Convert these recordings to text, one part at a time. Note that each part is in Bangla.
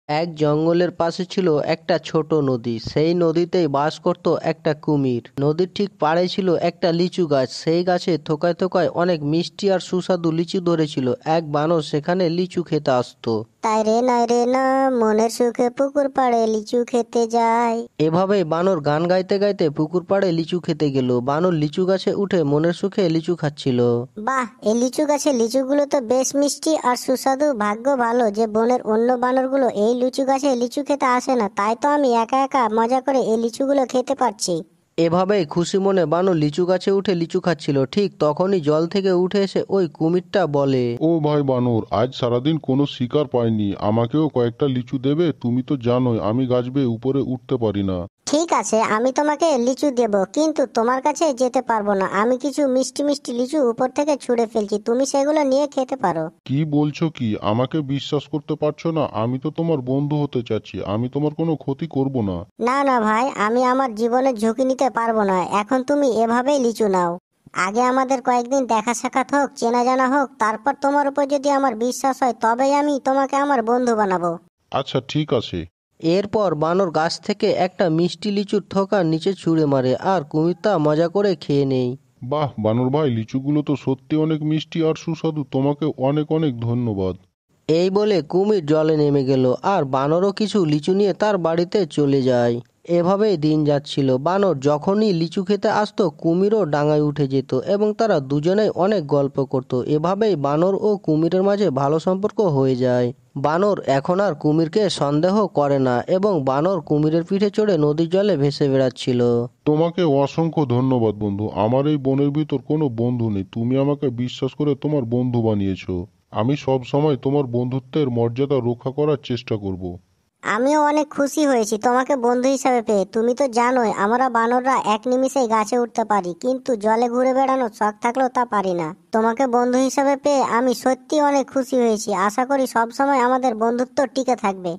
এক জঙ্গলের পাশে ছিল একটা ছোট নদী। সেই নদীতেই বাস করত একটা কুমির। নদীর ঠিক পাড়ে ছিল একটা লিচু গাছ। সেই গাছে থোকায় থোকায় অনেক মিষ্টি আর সুস্বাদু লিচু ধরেছিল। এক বানর সেখানে লিচু খেতে আসতো। তাই রে নাই রে না, মনের সুখে পুকুর পাড়ে লিচু খেতে যায়। এভাবেই বানর গান গাইতে গাইতে পুকুর পাড়ে লিচু খেতে গেল। বানর লিচু গাছে উঠে মনের সুখে লিচু খাচ্ছিল। বাহ, এই লিচু গাছের লিচুগুলো তো বেশ মিষ্টি আর সুস্বাদু। ভাগ্য ভালো যে বনের অন্য বানরগুলো এই লিচু গাছে লিচু খেতে আসে না, তাই তো আমি একা একা মজা করে এই লিচুগুলো খেতে পারছি। এভাবেই খুশি মনে বানর লিচু গাছে উঠে লিচু খাচ্ছিল। ঠিক তখনই জল থেকে উঠে এসে ওই কুমিরটা বলে, ও ভাই বানর, আজ সারাদিন কোনো শিকার পাইনি, আমাকেও কয়েকটা লিচু দেবে? তুমি তো জানোই আমি গাছ বেয়ে উপরে উঠতে পারি না। ঠিক আছে, আমি তোমাকে লিচু দেব, কিন্তু তোমার কাছে যেতে পারবো না। আমি কিছু মিষ্টি মিষ্টি লিচু উপর থেকে ছুঁড়ে ফেলছি, তুমি সেগুলো নিয়ে খেতে পারো। কি বলছো কি? আমাকে বিশ্বাস করতে পারছো না? আমি তো তোমার বন্ধু হতে চাচ্ছি, আমি তোমার কোনো ক্ষতি করব না। না না ভাই, আমি আমার জীবনের ঝুঁকি নিতে পারবো না। এখন তুমি এভাবেই লিচু নাও। আগে আমাদের কয়েকদিন দেখা সাক্ষাৎ হোক, চেনা জানা হোক, তারপর তোমার উপর যদি আমার বিশ্বাস হয় তবেই আমি তোমাকে আমার বন্ধু বানাবো। আচ্ছা ঠিক আছে। এরপর বানর গাছ থেকে একটা মিষ্টি লিচুর থোকা নিচে ছুঁড়ে মারে আর কুমির তা মজা করে খেয়ে নেয়। বাহ বানর ভাই, লিচুগুলো তো সত্যি অনেক মিষ্টি আর সুস্বাদু, তোমাকে অনেক অনেক ধন্যবাদ। এই বলে কুমির জলে নেমে গেল আর বানরও কিছু লিচু নিয়ে তার বাড়িতে চলে যায়। এভাবেই দিন যাচ্ছিল। বানর যখনই লিচু খেতে আসতো কুমিরও ডাঙায় উঠে যেত এবং তারা দুজনেই অনেক গল্প করত। এভাবেই বানর ও কুমিরের মাঝে ভালো সম্পর্ক হয়ে যায়। বানর এখন আর কুমিরকে সন্দেহ করে না এবং বানর কুমিরের পিঠে চড়ে নদীর জলে ভেসে বেড়াচ্ছিল। তোমাকে অসংখ্য ধন্যবাদ বন্ধু। আমার এই বনের ভিতর কোনো বন্ধু নেই, তুমি আমাকে বিশ্বাস করে তোমার বন্ধু বানিয়েছো। আমি সব সময় তোমার বন্ধুত্বের মর্যাদা রক্ষা করার চেষ্টা করব। আমিও অনেক খুশি হয়েছি তোমাকে বন্ধু হিসাবে পেয়ে। তুমি তো জানোই আমরা বানররা এক নিমিষেই গাছে উঠতে পারি, কিন্তু জলে ঘুরে বেড়ানোর শখ থাকলেও তা পারি না। তোমাকে বন্ধু হিসাবে পেয়ে আমি সত্যি অনেক খুশি হয়েছি। আশা করি সব সময় আমাদের বন্ধুত্ব টিকে থাকবে।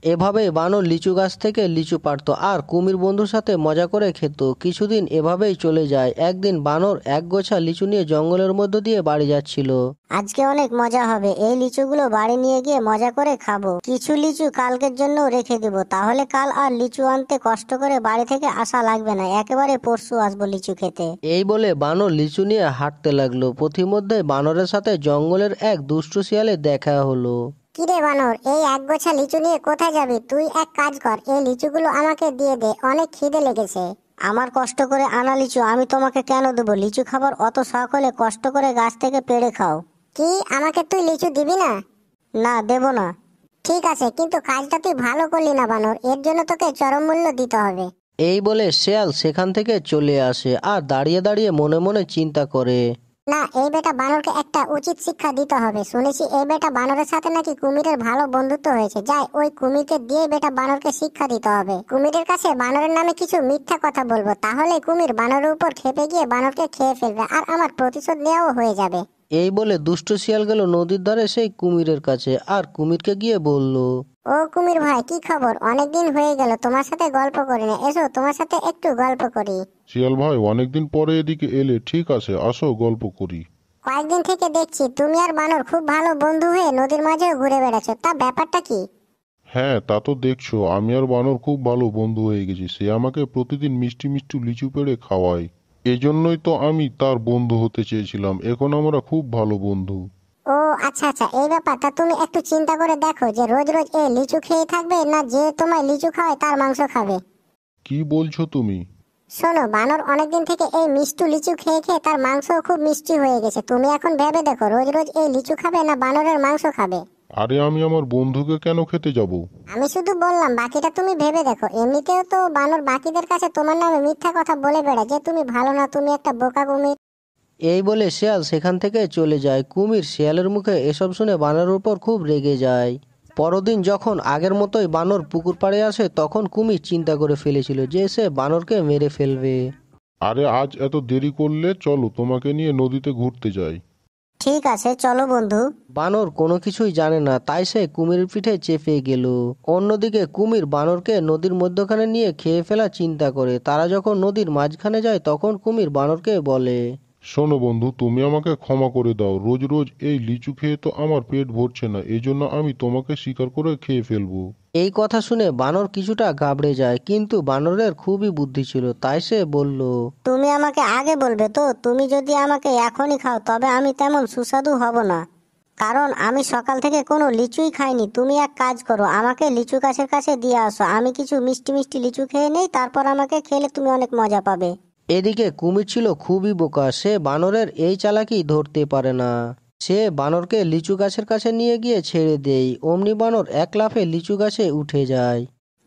এভাবে বানর লিচু গাছ থেকে লিচু পাড়তো আর কুমির বন্ধুর সাথে মজা করে খেত। কিছুদিন এভাবেই চলে যায়। একদিন বানর এক গোছা লিচু নিয়ে জঙ্গলের মধ্য দিয়ে বাড়ি যাচ্ছিল। আজকে অনেক মজা হবে, এই লিচুগুলো বাড়ি নিয়ে গিয়ে মজা করে খাবো। কিছু লিচু কালকের জন্য রেখে দেব, তাহলে কাল আর লিচু আনতে কষ্ট করে বাড়ি থেকে আসা লাগবে না। একেবারে পরশু আসবো লিচু খেতে। এই বলে বানর লিচু নিয়ে হাঁটতে লাগলো। পথিমধ্যে বানরের সাথে জঙ্গলের এক দুষ্টু শিয়ালে দেখা হলো। কিরে বানর, এই এক গোছা লিচু নিয়ে কোথায় যাবি? তুই এক কাজ কর, এই লিচুগুলো আমাকে দিয়ে দে, অনেক খিদে লেগেছে। আমার কষ্ট করে আনা লিচু আমি তোমাকে কেন দেবো? লিচু খাবার অত শখ হলে কষ্ট করে গাছ থেকে পেড়ে খাও। কি, আমাকে তুই লিচু দিবি না? না, দেব না। ঠিক আছে, কিন্তু কাজটা তুই ভালো করলি না বানর, এর জন্য তোকে চরম মূল্য দিতে হবে। এই বলে শেয়াল সেখান থেকে চলে আসে আর দাঁড়িয়ে দাঁড়িয়ে মনে মনে চিন্তা করে। না, এই বেটা বানরকে একটা উচিত শিক্ষা দিতে হবে। শুনেছি এই বেটা বানরের সাথে নাকি কুমিরের ভালো বন্ধুত্ব হয়েছে। যাই, ওই কুমিরকে দিয়ে বেটা বানরকে শিক্ষা দিতে হবে। কুমিরের কাছে বানরের নামে কিছু মিথ্যা কথা বলবো, তাহলে কুমির বানরের উপর খেপে গিয়ে বানরকে খেয়ে ফেলবে আর আমার প্রতিশোধ নেওয়াও হয়ে যাবে। এই বলে দুষ্ট শিয়াল গেল নদীর ধারে সেই কুমিরের কাছে আর কুমিরকে গিয়ে বলল, ও কুমির ভাই, কি খবর? অনেকদিন হয়ে গেল তোমার সাথে গল্প করি না, এসো তোমার সাথে একটু গল্প করি। শিয়াল ভাই, অনেকদিন পরে এদিকে এলে, ঠিক আছে আসো গল্প করি। কয়েকদিন থেকে দেখছি তুমি আর বানর খুব ভালো বন্ধু হয়ে নদীর মাঝেও ঘুরে বেড়াচ্ছ, তা ব্যাপারটা কি? হ্যাঁ তা তো দেখছো, আমি আর বানর খুব ভালো বন্ধু হয়ে গেছি। সে আমাকে প্রতিদিন মিষ্টি মিষ্টি লিচু পেড়ে খাওয়ায়। এজন্যই তো আমি তার বন্ধু হতে চেয়েছিলাম। এখন আমরা খুব ভালো বন্ধু। ও আচ্ছা আচ্ছা, এই ব্যাপারটা তুমি একটু চিন্তা করে দেখো যে রোজ রোজ এই লিচু খেয়ে থাকবে, না যে তোমায় লিচু খাওয়ায় তার মাংস খাবে। কি বলছো তুমি? শোনো, বানর অনেকদিন থেকে এই মিষ্টি লিচু খেয়ে খেয়ে তার মাংস খুব মিষ্টি হয়ে গেছে। তুমি এখন ভেবে দেখো রোজ রোজ এই লিচু খাবে না বানরের মাংস খাবে। আরে আমি আমার বন্ধুকে কেন খেতে যাব? আমি শুধু বললাম, বাকিটা তুমি ভেবে দেখো। এমনিতেও তো বানর বাকিদের কাছে তোমার নামে মিথ্যা কথা বলে বেড়ায় যে তুমি ভালো না, তুমি একটা বোকা কুমির। এই বলে শিয়াল সেখান থেকে চলে যায়। কুমির শিয়ালের মুখে এসব শুনে বানরের উপর খুব রেগে যায়। পরদিন যখন আগের মতোই বানর পুকুর পাড়ে আসে তখন কুমির চিন্তা করে ফেলেছিল যে সে বানরকে মেরে ফেলবে। আরে আজ এত দেরি করলে, চলো তোমাকে নিয়ে নদীতে ঘুরতে যাই। ঠিক আছে, চলো বন্ধু। বানর কোনো কিছুই জানে না, তাই সে কুমিরের পিঠে চেপে গেল। অন্যদিকে কুমির বানরকে নদীর মধ্যখানে নিয়ে খেয়ে ফেলা চিন্তা করে। তারা যখন নদীর মাঝখানে যায় তখন কুমির বানরকে বলে, শোনো বন্ধু, তুমি আমাকে ক্ষমা করে দাও। রোজ রোজ এই লিচু খেয়ে তো আমার পেট ভরছে না, এজন্য আমি তোমাকে শিকার করে খেয়ে ফেলবো। এই কথা শুনে বানর কিছুটা ঘাবড়ে যায়, কিন্তু বানরের খুবই বুদ্ধি ছিল, তাই সে বলল, তুমি আমাকে আগে বলবে তো, তুমি যদি আমাকে এখনই খাও তবে আমি তেমন সুস্বাদু হব না, কারণ আমি সকাল থেকে কোনো লিচুই খাইনি। তুমি এক কাজ করো, আমাকে লিচু গাছের কাছে দিয়ে আসো, আমি কিছু মিষ্টি মিষ্টি লিচু খেয়ে নেই, তারপর আমাকে খেলে তুমি অনেক মজা পাবে। এদিকে কুমির ছিল খুবই বোকা, সে বানরের এই চালাকি ধরতে পারে না। সে বানরকে লিচু গাছের কাছে নিয়ে গিয়ে ছেড়ে দেয়। অমনি বানর এক লাফে লিচু গাছে উঠে যায়।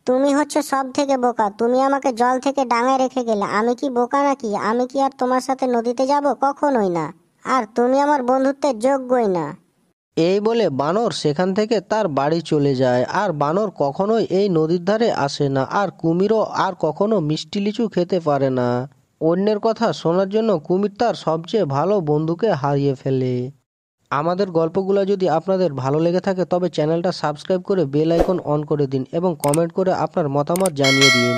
তুমি হচ্ছে সব থেকে বোকা, তুমি আমাকে জল থেকে ডাঙায় রেখে গেলে। আমি কি বোকা নাকি? আমি কি আর তোমার সাথে নদীতে যাব? কখনোই না। আর তুমি আমার বন্ধুত্বের যোগ্যই না। এই বলে বানর সেখান থেকে তার বাড়ি চলে যায়। আর বানর কখনোই এই নদীর ধারে আসে না, আর কুমিরও আর কখনো মিষ্টি লিচু খেতে পারে না। অন্যের কথা শোনার জন্য কুমির তার সবচেয়ে ভালো বন্ধুকে হারিয়ে ফেলে। আমাদের গল্পগুলো যদি আপনাদের ভালো লেগে থাকে তবে চ্যানেলটা সাবস্ক্রাইব করে বেল আইকন অন করে দিন এবং কমেন্ট করে আপনার মতামত জানিয়ে দিন।